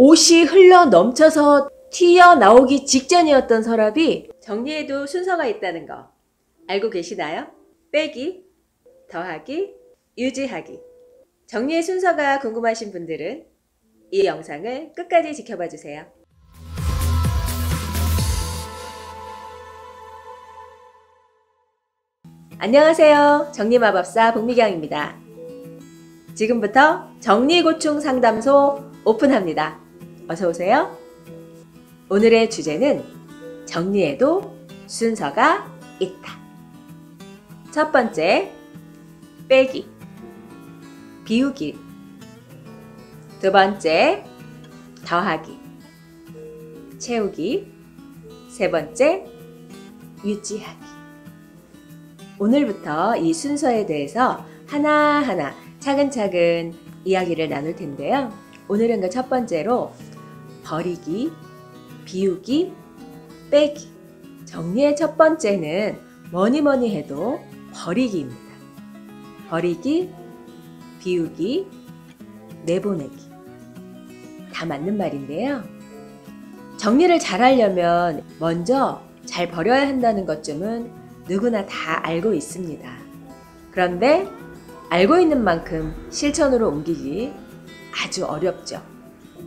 옷이 흘러 넘쳐서 튀어나오기 직전이었던 서랍이 정리해도 순서가 있다는 거 알고 계시나요? 빼기, 더하기, 유지하기. 정리의 순서가 궁금하신 분들은 이 영상을 끝까지 지켜봐 주세요. 안녕하세요. 정리마법사 복미경입니다. 지금부터 정리고충상담소 오픈합니다. 어서오세요. 오늘의 주제는 정리해도 순서가 있다. 첫 번째, 빼기, 비우기. 두 번째, 더하기, 채우기. 세 번째, 유지하기. 오늘부터 이 순서에 대해서 하나하나 차근차근 이야기를 나눌 텐데요. 오늘은 그 첫 번째로 버리기, 비우기, 빼기. 정리의 첫 번째는 뭐니 해도 버리기입니다. 버리기, 비우기, 내보내기. 다 맞는 말인데요. 정리를 잘 하려면 먼저 잘 버려야 한다는 것쯤은 누구나 다 알고 있습니다. 그런데 알고 있는 만큼 실천으로 옮기기 아주 어렵죠.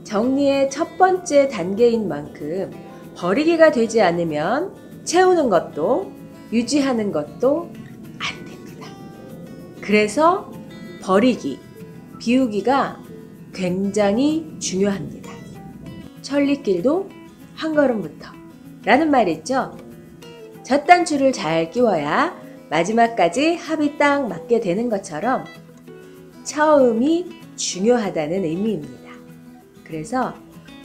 정리의 첫 번째 단계인 만큼 버리기가 되지 않으면 채우는 것도 유지하는 것도 안 됩니다. 그래서 버리기, 비우기가 굉장히 중요합니다. 천리길도 한 걸음부터 라는 말이 있죠. 첫 단추를 잘 끼워야 마지막까지 합이 딱 맞게 되는 것처럼 처음이 중요하다는 의미입니다. 그래서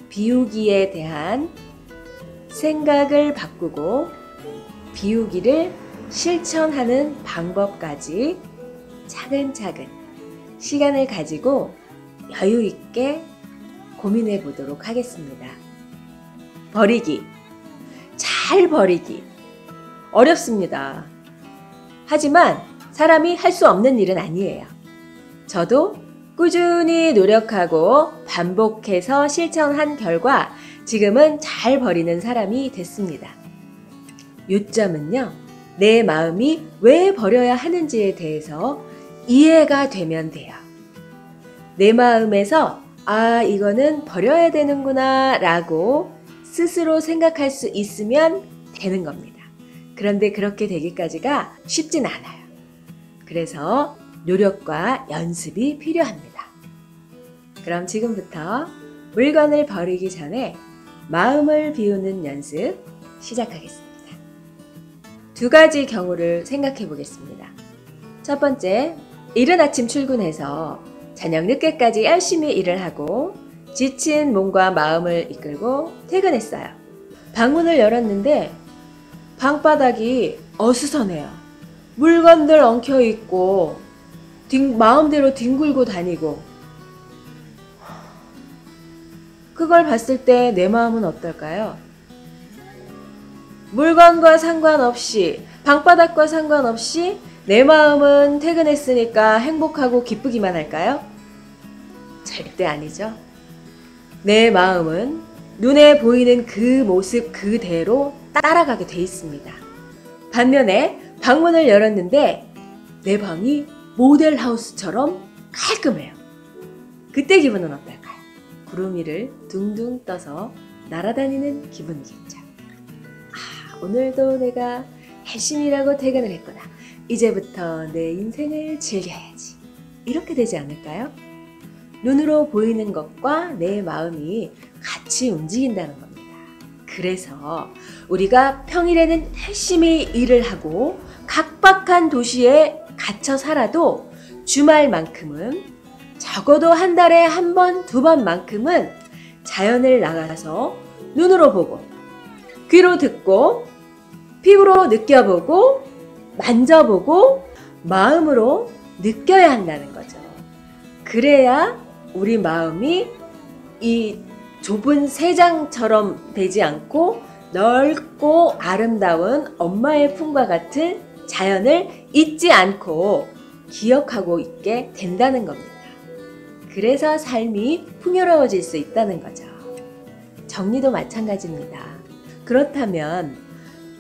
비우기에 대한 생각을 바꾸고 비우기를 실천하는 방법까지 차근차근 시간을 가지고 여유 있게 고민해 보도록 하겠습니다. 버리기, 잘 버리기. 어렵습니다. 하지만 사람이 할 수 없는 일은 아니에요. 저도 꾸준히 노력하고 반복해서 실천한 결과 지금은 잘 버리는 사람이 됐습니다. 요점은요, 내 마음이 왜 버려야 하는지에 대해서 이해가 되면 돼요. 내 마음에서 이거는 버려야 되는구나 라고 스스로 생각할 수 있으면 되는 겁니다. 그런데 그렇게 되기까지가 쉽진 않아요. 그래서 노력과 연습이 필요합니다. 그럼 지금부터 물건을 버리기 전에 마음을 비우는 연습 시작하겠습니다. 두 가지 경우를 생각해 보겠습니다. 첫 번째, 이른 아침 출근해서 저녁 늦게까지 열심히 일을 하고 지친 몸과 마음을 이끌고 퇴근했어요. 방문을 열었는데 방바닥이 어수선해요. 물건들 엉켜있고 마음대로 뒹굴고 다니고. 그걸 봤을 때 내 마음은 어떨까요? 물건과 상관없이, 방바닥과 상관없이 내 마음은 퇴근했으니까 행복하고 기쁘기만 할까요? 절대 아니죠. 내 마음은 눈에 보이는 그 모습 그대로 따라가게 돼 있습니다. 반면에 방문을 열었는데 내 방이 모델하우스처럼 깔끔해요. 그때 기분은 어떨까요? 구름 위를 둥둥 떠서 날아다니는 기분이겠죠. 오늘도 내가 열심히 일하고 퇴근을 했구나. 이제부터 내 인생을 즐겨야지. 이렇게 되지 않을까요? 눈으로 보이는 것과 내 마음이 같이 움직인다는 겁니다. 그래서 우리가 평일에는 열심히 일을 하고 각박한 도시에 갇혀 살아도 주말만큼은, 적어도 한 달에 한 번, 두 번만큼은 자연을 나가서 눈으로 보고 귀로 듣고 피부로 느껴보고 만져보고 마음으로 느껴야 한다는 거죠. 그래야 우리 마음이 이 좁은 새장처럼 되지 않고 넓고 아름다운 엄마의 품과 같은 자연을 잊지 않고 기억하고 있게 된다는 겁니다. 그래서 삶이 풍요로워질 수 있다는 거죠. 정리도 마찬가지입니다. 그렇다면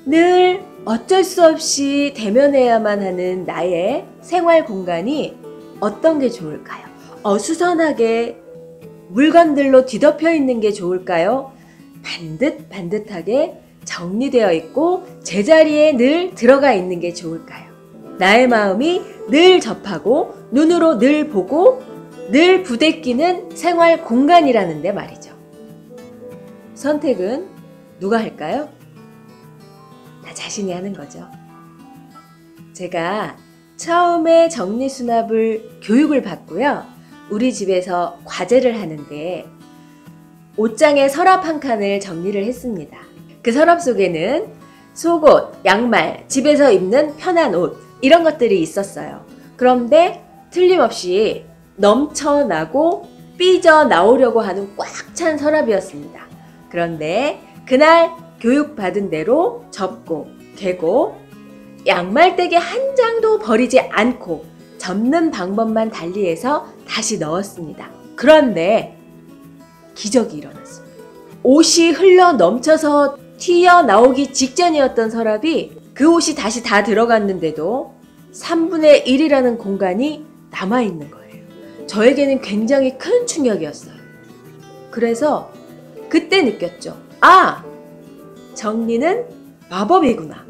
늘 어쩔 수 없이 대면해야만 하는 나의 생활 공간이 어떤 게 좋을까요? 어수선하게 물건들로 뒤덮여 있는 게 좋을까요? 반듯반듯하게 정리되어 있고 제자리에 늘 들어가 있는 게 좋을까요? 나의 마음이 늘 접하고 눈으로 늘 보고 늘 부대끼는 생활 공간이라는데 말이죠. 선택은 누가 할까요? 나 자신이 하는 거죠. 제가 처음에 정리수납을 교육을 받고요. 우리 집에서 과제를 하는데 옷장에 서랍 한 칸을 정리를 했습니다. 그 서랍 속에는 속옷, 양말, 집에서 입는 편한 옷 이런 것들이 있었어요. 그런데 틀림없이 넘쳐나고 삐져나오려고 하는 꽉 찬 서랍이었습니다. 그런데 그날 교육받은 대로 접고 개고 양말대기 한 장도 버리지 않고 접는 방법만 달리해서 다시 넣었습니다. 그런데 기적이 일어났습니다. 옷이 흘러 넘쳐서 튀어나오기 직전이었던 서랍이 그 옷이 다시 다 들어갔는데도 3분의 1이라는 공간이 남아있는 거예요. 저에게는 굉장히 큰 충격이었어요. 그래서 그때 느꼈죠. 아! 정리는 마법이구나.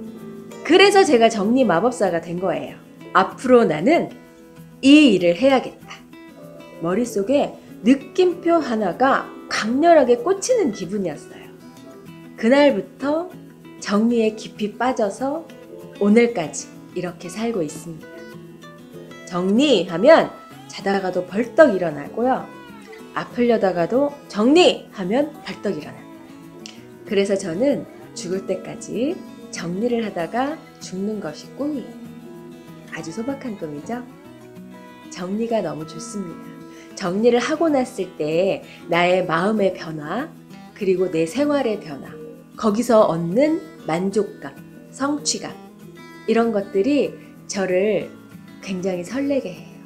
그래서 제가 정리 마법사가 된 거예요. 앞으로 나는 이 일을 해야겠다. 머릿속에 느낌표 하나가 강렬하게 꽂히는 기분이었어요. 그날부터 정리에 깊이 빠져서 오늘까지 이렇게 살고 있습니다. 정리하면 자다가도 벌떡 일어나고요. 아플려다가도 정리하면 벌떡 일어납니다. 그래서 저는 죽을 때까지 정리를 하다가 죽는 것이 꿈이에요. 아주 소박한 꿈이죠? 정리가 너무 좋습니다. 정리를 하고 났을 때 나의 마음의 변화, 그리고 내 생활의 변화, 거기서 얻는 만족감, 성취감, 이런 것들이 저를 굉장히 설레게 해요.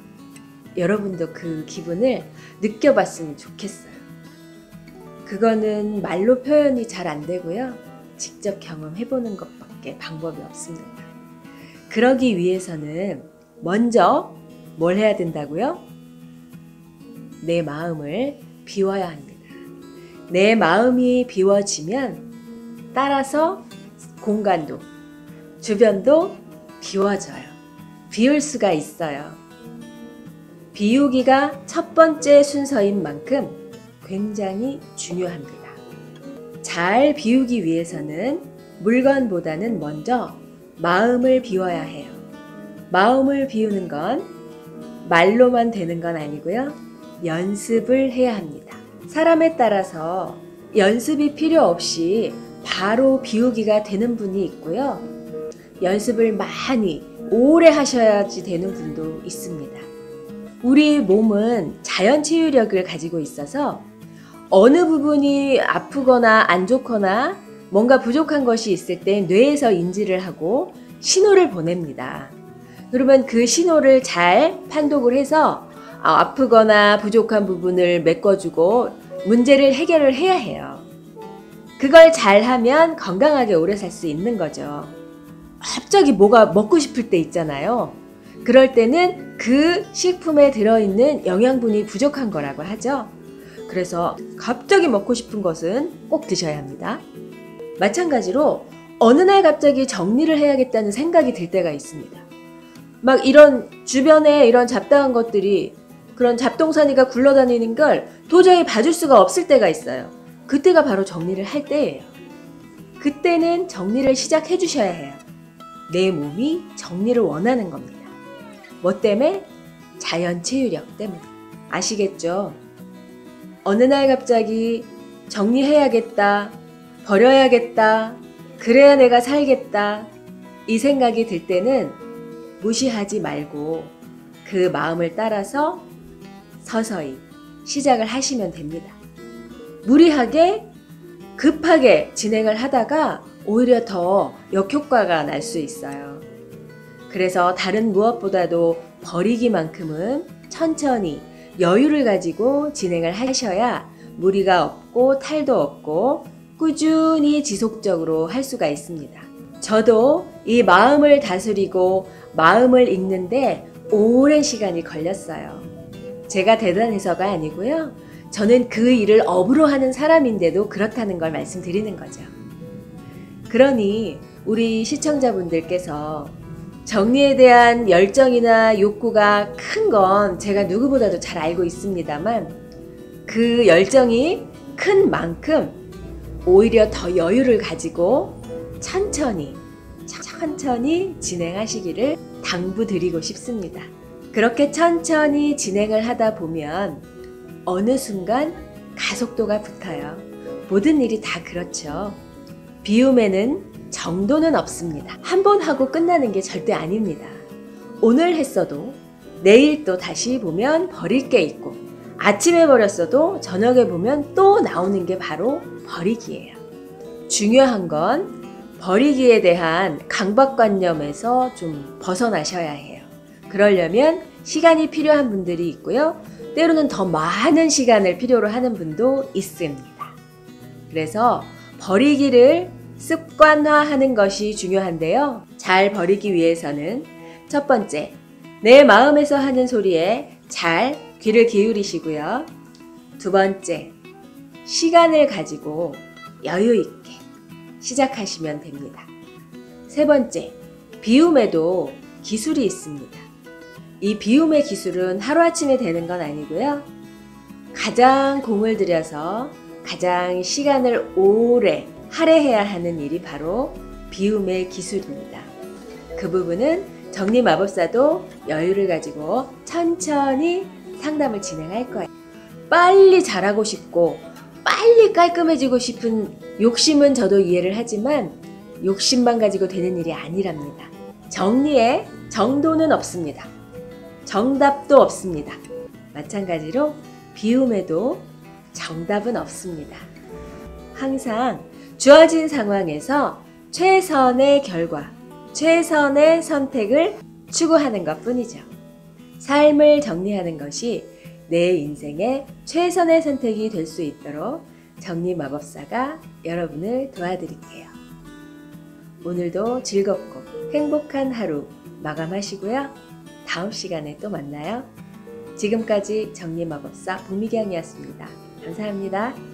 여러분도 그 기분을 느껴봤으면 좋겠어요. 그거는 말로 표현이 잘 안 되고요. 직접 경험해보는 것밖에 방법이 없습니다. 그러기 위해서는 먼저 뭘 해야 된다고요? 내 마음을 비워야 합니다. 내 마음이 비워지면 따라서 공간도, 주변도 비워져요. 비울 수가 있어요. 비우기가 첫 번째 순서인 만큼 굉장히 중요합니다. 잘 비우기 위해서는 물건보다는 먼저 마음을 비워야 해요. 마음을 비우는 건 말로만 되는 건 아니고요. 연습을 해야 합니다. 사람에 따라서 연습이 필요 없이 바로 비우기가 되는 분이 있고요. 연습을 많이 오래 하셔야지 되는 분도 있습니다. 우리 몸은 자연 치유력을 가지고 있어서 어느 부분이 아프거나 안 좋거나 뭔가 부족한 것이 있을 때 뇌에서 인지를 하고 신호를 보냅니다. 그러면 그 신호를 잘 판독을 해서 아프거나 부족한 부분을 메꿔주고 문제를 해결을 해야 해요. 그걸 잘하면 건강하게 오래 살 수 있는 거죠. 갑자기 뭐가 먹고 싶을 때 있잖아요. 그럴 때는 그 식품에 들어있는 영양분이 부족한 거라고 하죠. 그래서 갑자기 먹고 싶은 것은 꼭 드셔야 합니다. 마찬가지로 어느 날 갑자기 정리를 해야겠다는 생각이 들 때가 있습니다. 막 이런 주변에 이런 잡다한 것들이, 그런 잡동사니가 굴러다니는 걸 도저히 봐줄 수가 없을 때가 있어요. 그때가 바로 정리를 할 때예요. 그때는 정리를 시작해 주셔야 해요. 내 몸이 정리를 원하는 겁니다. 뭐 때문에? 자연 치유력 때문에. 아시겠죠? 어느 날 갑자기 정리해야겠다, 버려야겠다, 그래야 내가 살겠다, 이 생각이 들 때는 무시하지 말고 그 마음을 따라서 서서히 시작을 하시면 됩니다. 무리하게 급하게 진행을 하다가 오히려 더 역효과가 날 수 있어요. 그래서 다른 무엇보다도 버리기만큼은 천천히 여유를 가지고 진행을 하셔야 무리가 없고 탈도 없고 꾸준히 지속적으로 할 수가 있습니다. 저도 이 마음을 다스리고 마음을 읽는데 오랜 시간이 걸렸어요. 제가 대단해서가 아니고요. 저는 그 일을 업으로 하는 사람인데도 그렇다는 걸 말씀드리는 거죠. 그러니 우리 시청자분들께서 정리에 대한 열정이나 욕구가 큰 건 제가 누구보다도 잘 알고 있습니다만 그 열정이 큰 만큼 오히려 더 여유를 가지고 천천히 진행하시기를 당부드리고 싶습니다. 그렇게 천천히 진행을 하다 보면 어느 순간 가속도가 붙어요. 모든 일이 다 그렇죠. 비움에는 정도는 없습니다. 한 번 하고 끝나는 게 절대 아닙니다. 오늘 했어도 내일 또 다시 보면 버릴 게 있고 아침에 버렸어도 저녁에 보면 또 나오는 게 바로 버리기예요. 중요한 건 버리기에 대한 강박관념에서 좀 벗어나셔야 해요. 그러려면 시간이 필요한 분들이 있고요. 때로는 더 많은 시간을 필요로 하는 분도 있습니다. 그래서 버리기를 습관화하는 것이 중요한데요. 잘 버리기 위해서는 첫 번째, 내 마음에서 하는 소리에 잘 귀를 기울이시고요. 두 번째, 시간을 가지고 여유 있게 시작하시면 됩니다. 세 번째, 비움에도 기술이 있습니다. 이 비움의 기술은 하루아침에 되는 건 아니고요. 가장 공을 들여서 가장 시간을 오래 할애해야 하는 일이 바로 비움의 기술입니다. 그 부분은 정리마법사도 여유를 가지고 천천히 상담을 진행할 거예요. 빨리 잘하고 싶고 빨리 깔끔해지고 싶은 욕심은 저도 이해를 하지만 욕심만 가지고 되는 일이 아니랍니다. 정리에 정도는 없습니다. 정답도 없습니다. 마찬가지로 비움에도 정답은 없습니다. 항상 주어진 상황에서 최선의 결과, 최선의 선택을 추구하는 것 뿐이죠. 삶을 정리하는 것이 내 인생의 최선의 선택이 될 수 있도록 정리마법사가 여러분을 도와드릴게요. 오늘도 즐겁고 행복한 하루 마감하시고요. 다음 시간에 또 만나요. 지금까지 정리마법사 복미경이었습니다. 감사합니다.